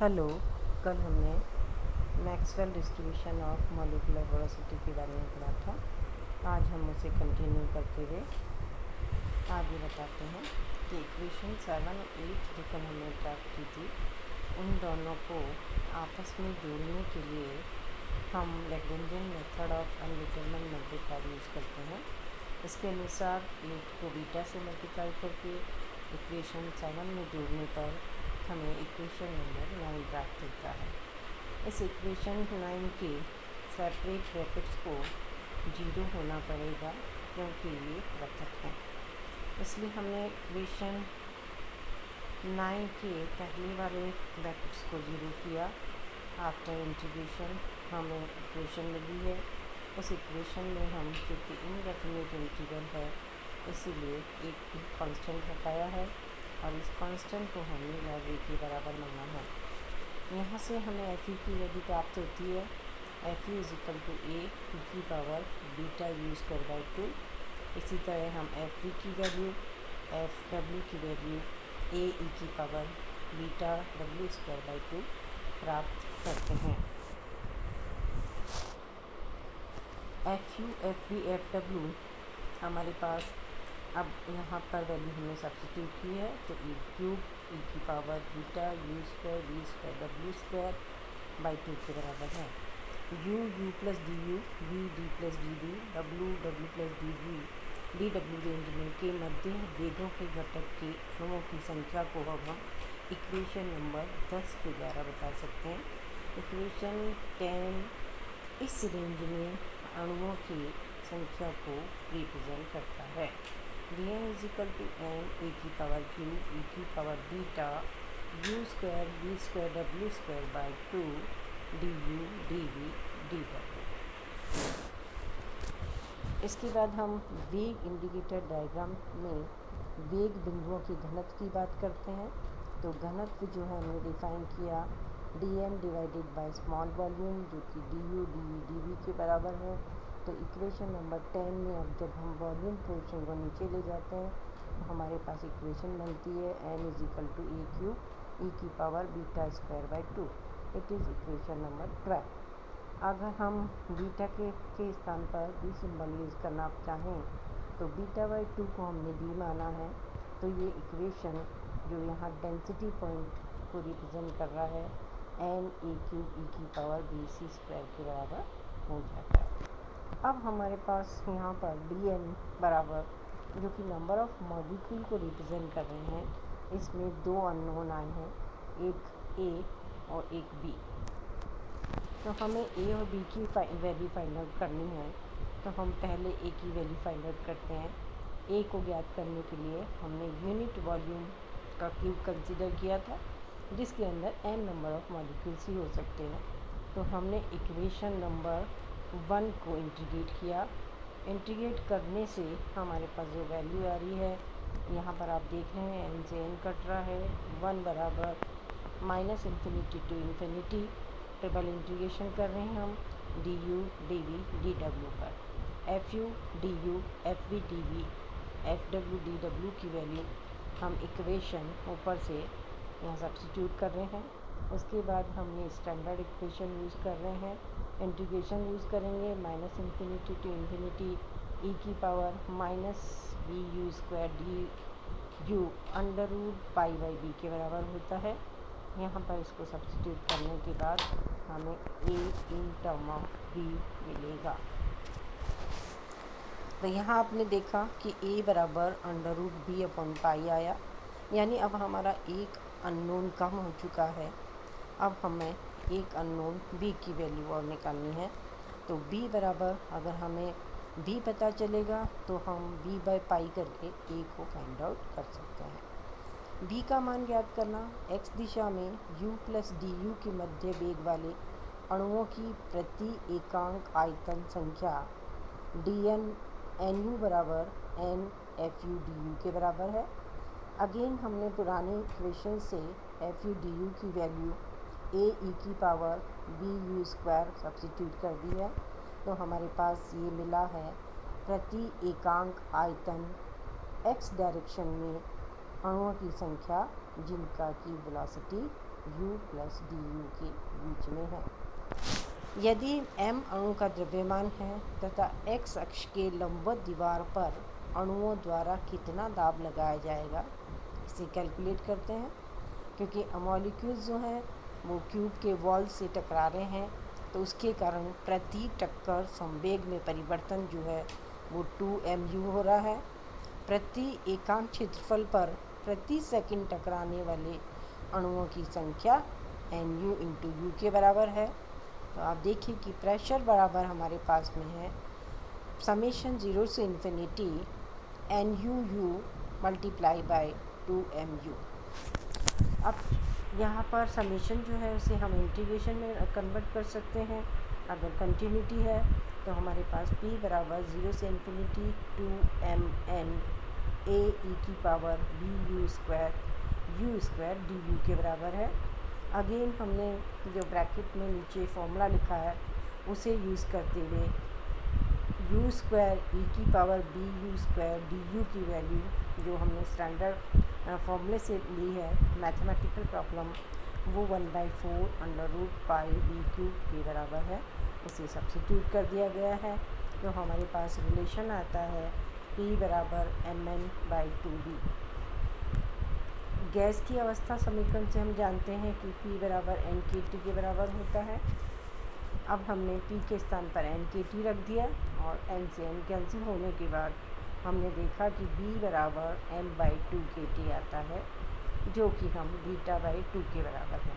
Hello. कल हमने Maxwell distribution of molecular velocity के बारे में पढ़ा था। आज हम उसे कंटिन्यू करते हुए आगे बताते हैं कि इक्वेशन 7 और 8 जो कल हमने प्राप्त की थी, उन दोनों को आपस में जोड़ने के लिए हम Lagrangian method of undetermined multiply use करते हैं। इसके अनुसार 8 को बीटा से मल्टीप्लाई करके इक्वेशन 7 में जोड़ने पर हमें इक्वेशन नंबर 9 प्राप्त होता है। इस इक्वेशन 9 के सेपरेट ब्रैकेट्स को 0 होना पड़ेगा क्योंकि ये पृथक हैं। इसलिए हमने इक्वेशन 9 के पहले वाले ब्रैकेट्स को 0 किया। आफ्टर इंटीग्रेशन हमें इक्वेशन मिली है। उस इक्वेशन में हम चूँकि इनडेफिनिट इंटीग्रल है इसीलिए एक कांस्टेंट हटाया है और इस कांस्टेंट को हमने log a के बराबर माना है। यहाँ से हमें एफ की वैल्यू प्राप्त होती है। F is equal to A की power beta U square by 2। इसी तरह हम एफ की वैल्यू एफ डब्ल्यू की वैल्यू ए की power beta W square by 2 प्राप्त करते हैं। F U F B F W हमारे पास अब यहाँ पर वैल्यू हमने सब्स्टिट्यूट की है तो ई क्यूब ई की power beta U square V square W square by 2 के बराबर है। U plus D U V D plus D V W W plus D V D W range में के मध्य वेगों के घटक के अणुओं की संख्या को अब हम इक्वेशन नंबर 10 के द्वारा बता सकते हैं। इक्वेशन 10 इस रेंज में अणुओं की संख्या को रिप्रेजेंट करता है। D N is equal to N A की पावर क्यू ई की power beta U square V square W square by 2 D U D V D W. इसके बाद हम वेग इंडिकेटर डायग्राम में वेग बिंदुओं के घनत्व की बात करते हैं। तो घनत्व जो है हमने डिफाइन किया D M divided by small volume जो कि D U D V D V के बराबर है। तो इक्वेशन नंबर 10 में अब जब हम वॉल्यूम पोर्शन को नीचे ले जाते हैं तो हमारे पास इक्वेशन बनती है N is equal to A cube E की power beta square by 2। It is equation number 12। अगर हम बीटा के स्थान पर बी सिंबल यूज़ करना चाहें तो बीटा बाई 2 को हमने बी माना है। तो ये इक्वेशन जो यहाँ डेंसिटी पॉइंट को रिप्रेजेंट कर रहा है एन ए क्यूब ई की पावर बी सी स्क्वायर के बराबर हो जाता है। अब हमारे पास यहाँ पर डी एन बराबर जो कि नंबर ऑफ़ मॉलिक्यूल को रिप्रेजेंट कर रहे हैं, इसमें दो अननोन आए हैं, एक ए और एक बी। तो हमें ए और बी की वैल्यू फाइंड आउट करनी है तो हम पहले ए की वैल्यू फाइंड आउट करते हैं। ए को ज्ञात करने के लिए हमने यूनिट वॉल्यूम का क्यूब कंसीडर किया था जिसके अंदर n नंबर ऑफ़ मॉलिक्यूल्स ही हो सकते हैं। तो हमने इक्वेशन नंबर 1 को इंटीग्रेट किया। इंटीग्रेट करने से हमारे पास जो वैल्यू आ रही है यहाँ पर आप देख रहे हैं n से n कट रहा है 1 बराबर minus infinity to infinity. Triple integration कर रहे हैं हम D U D V D W पर। F U D U F V D V F W D W की वैल्यू हम इक्वेशन ऊपर से यहाँ सब्स्टिट्यूट कर रहे हैं। उसके बाद हमने स्टैंडर्ड इक्वेशन यूज़ कर रहे हैं। इंटीग्रेशन यूज़ करेंगे minus infinity to infinity E की power minus B U square D U under root pi by B के बराबर होता है। यहाँ पर इसको सब्स्टिट्यूट करने के बाद हमें A in term of B मिलेगा। तो यहाँ आपने देखा कि ए बराबर under root B upon pi आया, यानी अब हमारा एक अननोन कम हो चुका है। अब हमें एक अननोन b की वैल्यू और निकालनी है। तो b बराबर अगर हमें b पता चलेगा तो हम b बाई पाई करके a को फाइंड आउट कर सकते हैं। b का मान ज्ञात करना x दिशा में u प्लस डी यू के मध्य वेग वाले अणुओं की प्रति एकांक आयतन संख्या डी एन यू बराबर N F U D U के बराबर है। अगेन हमने पुराने इक्वेशन से एफ यू डी यू की वैल्यू ए ई की power B U square substitute कर दी है। तो हमारे पास ये मिला है प्रति एकांक आयतन एक्स डायरेक्शन में अणुओं की संख्या जिनका की वेलोसिटी u प्लस du के बीच में है। यदि m अणु का द्रव्यमान है तथा x अक्ष के लंबवत दीवार पर अणुओं द्वारा कितना दाब लगाया जाएगा, इसे कैलकुलेट करते हैं। क्योंकि मॉलिक्यूल्स जो हैं वो क्यूब के वॉल से टकरा रहे हैं, तो उसके कारण प्रति टक्कर संवेग में परिवर्तन जो है वो 2mu हो रहा है। प्रति एकांक क्षेत्रफल पर प्रति सेकंड टकराने वाले अणुओं की संख्या nu इंटू यू के बराबर है। तो आप देखिए कि प्रेशर बराबर हमारे पास में है समेशन 0 से infinity NUU multiply by 2mu। अब यहाँ पर समेशन जो है उसे हम इंटीग्रेशन में कन्वर्ट कर सकते हैं। अगर कंटिन्यूटी है तो हमारे पास p बराबर 0 से इन्फिनिटी 2mn a e की पावर bu स्क्वायर du के बराबर है। अगेन हमने जो ब्रैकेट में नीचे फॉर्मूला लिखा है उसे यूज़ करते हुए u स्क्वायर e की पावर bu स्क्वायर du की वैल्यू जो हमने स्टैंडर्ड फॉर्मूले से ली है मैथमेटिकल प्रॉब्लम, वो 1/4 अंडर रूट पाई d³ के बराबर है। उसे सब्स्टिट्यूट कर दिया गया है तो हमारे पास रिलेशन आता है p बराबर mn/2d। गैस की अवस्था समीकरण से हम जानते हैं कि p बराबर nkt के बराबर होता है। अब हमने p के स्थान पर nkt रख दिया और n से n कैंसिल होने के बाद हमने देखा कि b बराबर m/2 kt आता है, जो कि हम β/2 के बराबर है।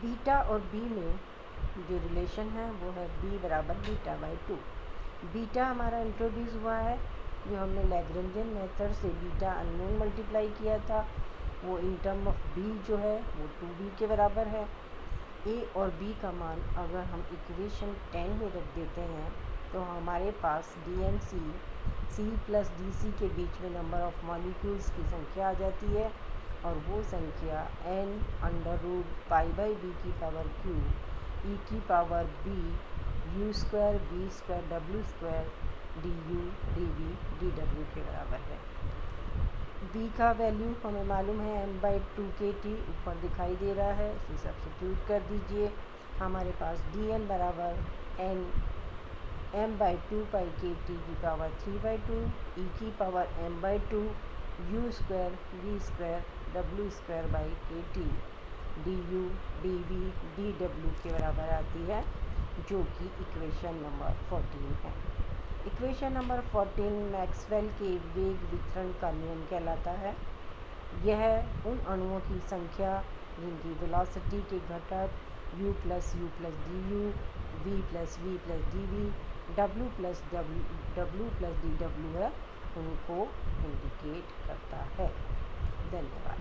बीटा और b में जो रिलेशन है वो है b बराबर β/2। बीटा हमारा इंट्रोड्यूस हुआ है जो हमने लैग्रेंजियन मेथड से बीटा अननोन मल्टीप्लाई किया था, वो इन टर्म ऑफ b जो है वो 2b के बराबर है। a और b का मान अगर हम इक्वेशन 10 में रख देते हैं तो हमारे पास dnc c प्लस dc के बीच में नंबर ऑफ मॉलिक्यूल्स की संख्या आ जाती है और वो संख्या n अंडर रूट π/b की पावर q e की power b u square v square w square du dv dw के बराबर है। b का वैल्यू हमें मालूम है m/2 kt ऊपर दिखाई दे रहा है, इसे सब्स्टिट्यूट कर दीजिए। हमारे पास dn बराबर n m/2 पाई kt की पावर 3/2 e की power m/2 u square v square w square by kt du dv dw के बराबर आती है, जो कि इक्वेशन नंबर 14 है। इक्वेशन नंबर 14 मैक्सवेल के वेग वितरण का नियम कहलाता है। यह उन अणुओं की संख्या जिनकी वेलोसिटी के घटक u plus du, v plus dv, w plus dw है, उनको इंडिकेट करता है। धन्यवाद।